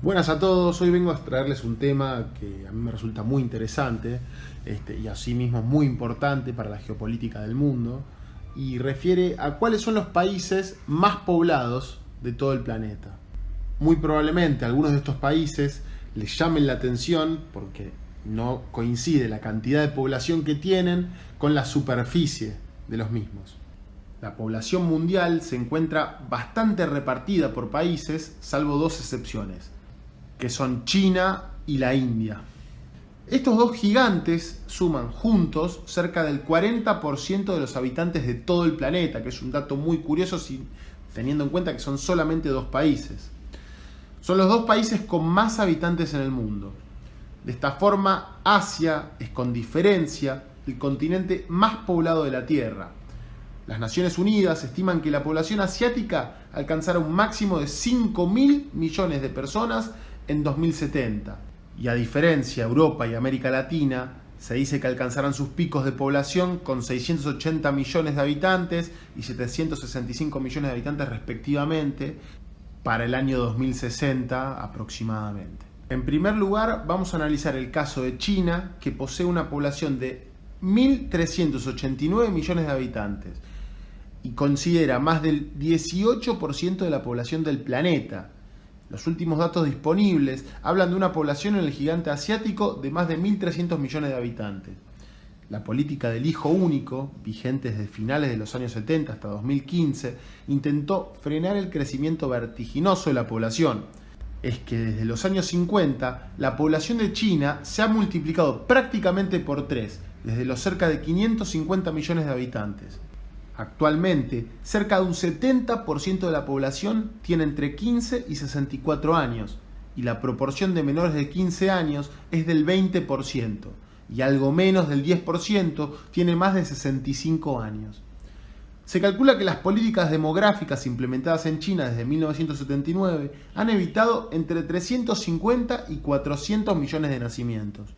Buenas a todos, hoy vengo a traerles un tema que a mí me resulta muy interesante y asimismo muy importante para la geopolítica del mundo, y refiere a cuáles son los países más poblados de todo el planeta. Muy probablemente algunos de estos países les llamen la atención porque no coincide la cantidad de población que tienen con la superficie de los mismos. La población mundial se encuentra bastante repartida por países, salvo dos excepciones, que son China y la India. Estos dos gigantes suman juntos cerca del 40% de los habitantes de todo el planeta, que es un dato muy curioso teniendo en cuenta que son solamente dos países. Son los dos países con más habitantes en el mundo. De esta forma, Asia es con diferencia el continente más poblado de la Tierra. Las Naciones Unidas estiman que la población asiática alcanzará un máximo de 5.000 millones de personas en 2070. Y a diferencia de Europa y América Latina, se dice que alcanzarán sus picos de población con 680 millones de habitantes y 765 millones de habitantes respectivamente para el año 2060 aproximadamente. En primer lugar, vamos a analizar el caso de China, que posee una población de 1.389 millones de habitantes y considera más del 18% de la población del planeta. Los últimos datos disponibles hablan de una población en el gigante asiático de más de 1.300 millones de habitantes. La política del hijo único, vigente desde finales de los años 70 hasta 2015, intentó frenar el crecimiento vertiginoso de la población. Es que desde los años 50, la población de China se ha multiplicado prácticamente por 3, desde los cerca de 550 millones de habitantes. Actualmente, cerca de un 70% de la población tiene entre 15 y 64 años, y la proporción de menores de 15 años es del 20%, y algo menos del 10% tiene más de 65 años. Se calcula que las políticas demográficas implementadas en China desde 1979 han evitado entre 350 y 400 millones de nacimientos.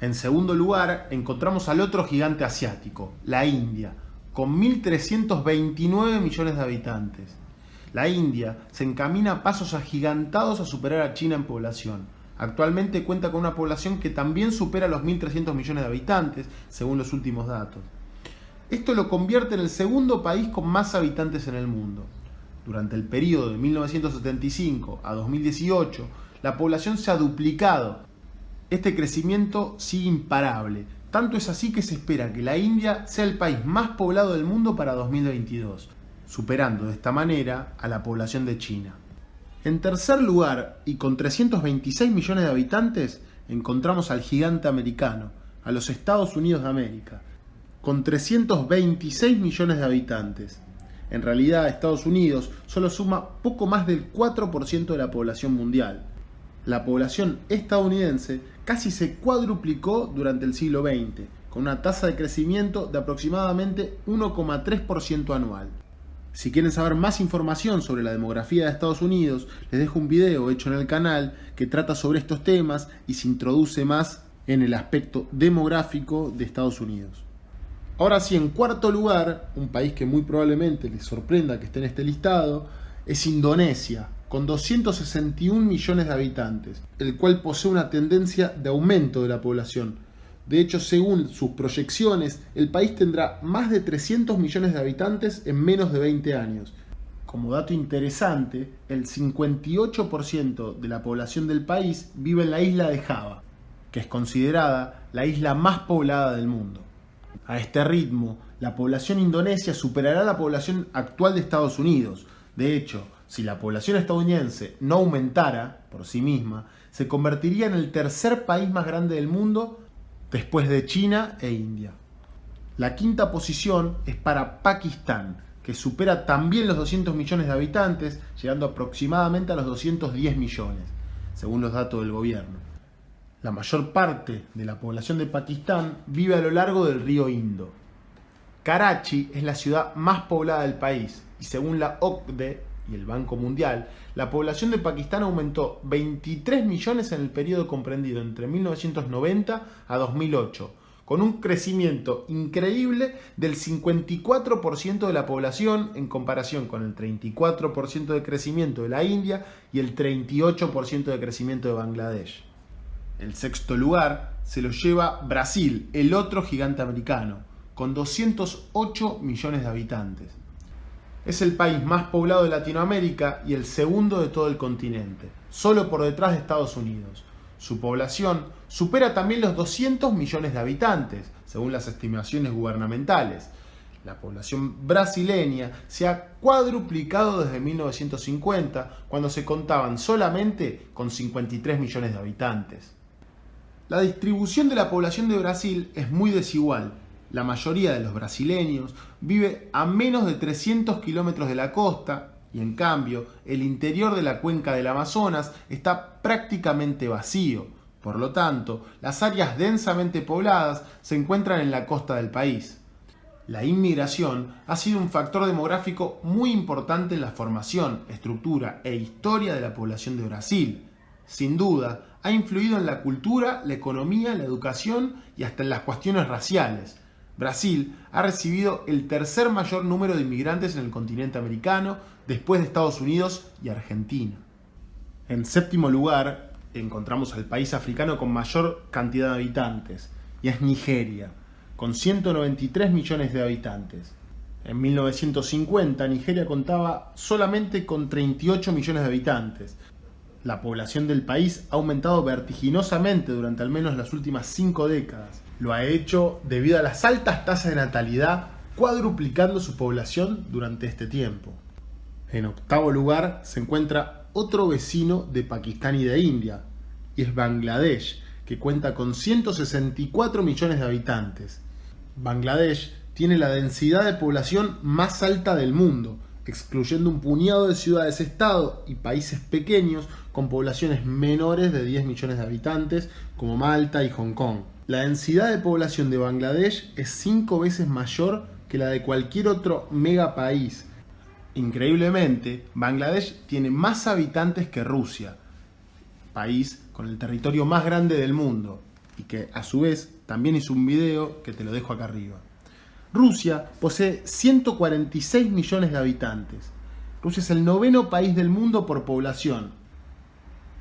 En segundo lugar, encontramos al otro gigante asiático, la India, con 1.329 millones de habitantes. La India se encamina a pasos agigantados a superar a China en población. Actualmente cuenta con una población que también supera los 1.300 millones de habitantes, según los últimos datos. Esto lo convierte en el segundo país con más habitantes en el mundo. Durante el periodo de 1975 a 2018, la población se ha duplicado. Este crecimiento sigue imparable. Tanto es así que se espera que la India sea el país más poblado del mundo para 2022, superando de esta manera a la población de China. En tercer lugar, y con 326 millones de habitantes, encontramos al gigante americano, a los Estados Unidos de América, con 326 millones de habitantes. En realidad, Estados Unidos solo suma poco más del 4% de la población mundial. La población estadounidense casi se cuadruplicó durante el siglo XX, con una tasa de crecimiento de aproximadamente 1,3% anual. Si quieren saber más información sobre la demografía de Estados Unidos, les dejo un video hecho en el canal que trata sobre estos temas y se introduce más en el aspecto demográfico de Estados Unidos. Ahora sí, en cuarto lugar, un país que muy probablemente les sorprenda que esté en este listado, es Indonesia, con 261 millones de habitantes, el cual posee una tendencia de aumento de la población. De hecho, según sus proyecciones, el país tendrá más de 300 millones de habitantes en menos de 20 años. Como dato interesante, el 58% de la población del país vive en la isla de Java, que es considerada la isla más poblada del mundo. A este ritmo, la población indonesia superará la población actual de Estados Unidos. De hecho, si la población estadounidense no aumentara por sí misma, se convertiría en el tercer país más grande del mundo después de China e India. La quinta posición es para Pakistán, que supera también los 200 millones de habitantes, llegando aproximadamente a los 210 millones, según los datos del gobierno. La mayor parte de la población de Pakistán vive a lo largo del río Indo. Karachi es la ciudad más poblada del país y según la OCDE y el Banco Mundial, la población de Pakistán aumentó 23 millones en el periodo comprendido entre 1990 a 2008, con un crecimiento increíble del 54% de la población en comparación con el 34% de crecimiento de la India y el 38% de crecimiento de Bangladesh. El sexto lugar se lo lleva Brasil, el otro gigante americano, con 208 millones de habitantes. Es el país más poblado de Latinoamérica y el segundo de todo el continente, solo por detrás de Estados Unidos. Su población supera también los 200 millones de habitantes, según las estimaciones gubernamentales. La población brasileña se ha cuadruplicado desde 1950, cuando se contaban solamente con 53 millones de habitantes. La distribución de la población de Brasil es muy desigual. La mayoría de los brasileños vive a menos de 300 kilómetros de la costa y, en cambio, el interior de la cuenca del Amazonas está prácticamente vacío. Por lo tanto, las áreas densamente pobladas se encuentran en la costa del país. La inmigración ha sido un factor demográfico muy importante en la formación, estructura e historia de la población de Brasil. Sin duda, ha influido en la cultura, la economía, la educación y hasta en las cuestiones raciales. Brasil ha recibido el tercer mayor número de inmigrantes en el continente americano, después de Estados Unidos y Argentina. En séptimo lugar, encontramos al país africano con mayor cantidad de habitantes, y es Nigeria, con 193 millones de habitantes. En 1950, Nigeria contaba solamente con 38 millones de habitantes. La población del país ha aumentado vertiginosamente durante al menos las últimas 5 décadas. Lo ha hecho debido a las altas tasas de natalidad, cuadruplicando su población durante este tiempo. En octavo lugar se encuentra otro vecino de Pakistán y de India, y es Bangladesh, que cuenta con 164 millones de habitantes. Bangladesh tiene la densidad de población más alta del mundo, excluyendo un puñado de ciudades-estado y países pequeños con poblaciones menores de 10 millones de habitantes, como Malta y Hong Kong. La densidad de población de Bangladesh es 5 veces mayor que la de cualquier otro megapaís. Increíblemente, Bangladesh tiene más habitantes que Rusia, país con el territorio más grande del mundo, y que a su vez también hizo un video que te lo dejo acá arriba. Rusia posee 146 millones de habitantes. Rusia es el 9º país del mundo por población.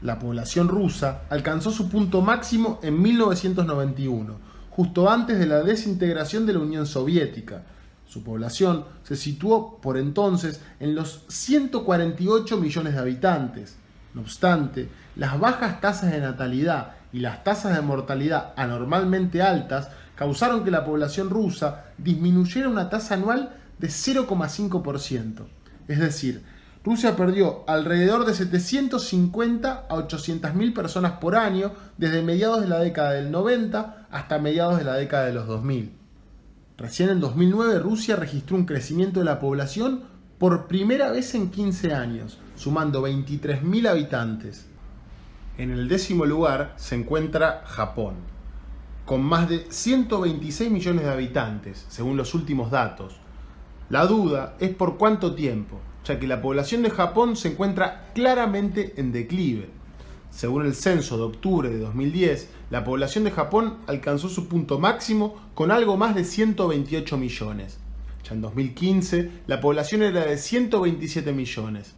La población rusa alcanzó su punto máximo en 1991, justo antes de la desintegración de la Unión Soviética. Su población se situó por entonces en los 148 millones de habitantes. No obstante, las bajas tasas de natalidad y las tasas de mortalidad anormalmente altas causaron que la población rusa disminuyera una tasa anual de 0,5%. Es decir, Rusia perdió alrededor de 750 a 800.000 personas por año desde mediados de la década del 90 hasta mediados de la década de los 2000. Recién en 2009 Rusia registró un crecimiento de la población por primera vez en 15 años, sumando 23.000 habitantes. En el 10º lugar se encuentra Japón, con más de 126 millones de habitantes, según los últimos datos. La duda es por cuánto tiempo, ya que la población de Japón se encuentra claramente en declive. Según el censo de octubre de 2010, la población de Japón alcanzó su punto máximo con algo más de 128 millones. Ya en 2015, la población era de 127 millones.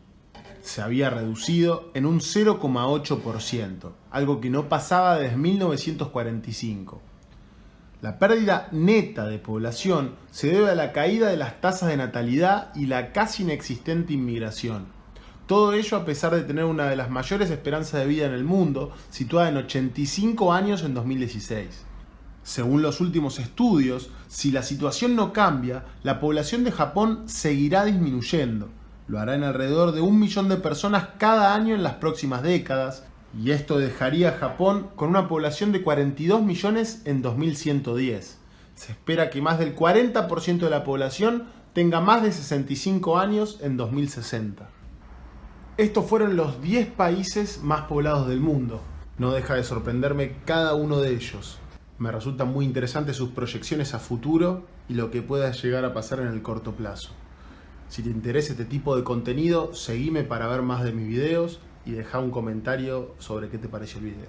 Se había reducido en un 0,8%, algo que no pasaba desde 1945. La pérdida neta de población se debe a la caída de las tasas de natalidad y la casi inexistente inmigración. Todo ello a pesar de tener una de las mayores esperanzas de vida en el mundo, situada en 85 años en 2016. Según los últimos estudios, si la situación no cambia, la población de Japón seguirá disminuyendo. Lo hará en alrededor de 1 millón de personas cada año en las próximas décadas, y esto dejaría a Japón con una población de 42 millones en 2110. Se espera que más del 40% de la población tenga más de 65 años en 2060. Estos fueron los 10 países más poblados del mundo. No deja de sorprenderme cada uno de ellos. Me resultan muy interesantes sus proyecciones a futuro y lo que pueda llegar a pasar en el corto plazo. Si te interesa este tipo de contenido, seguime para ver más de mis videos y deja un comentario sobre qué te pareció el video.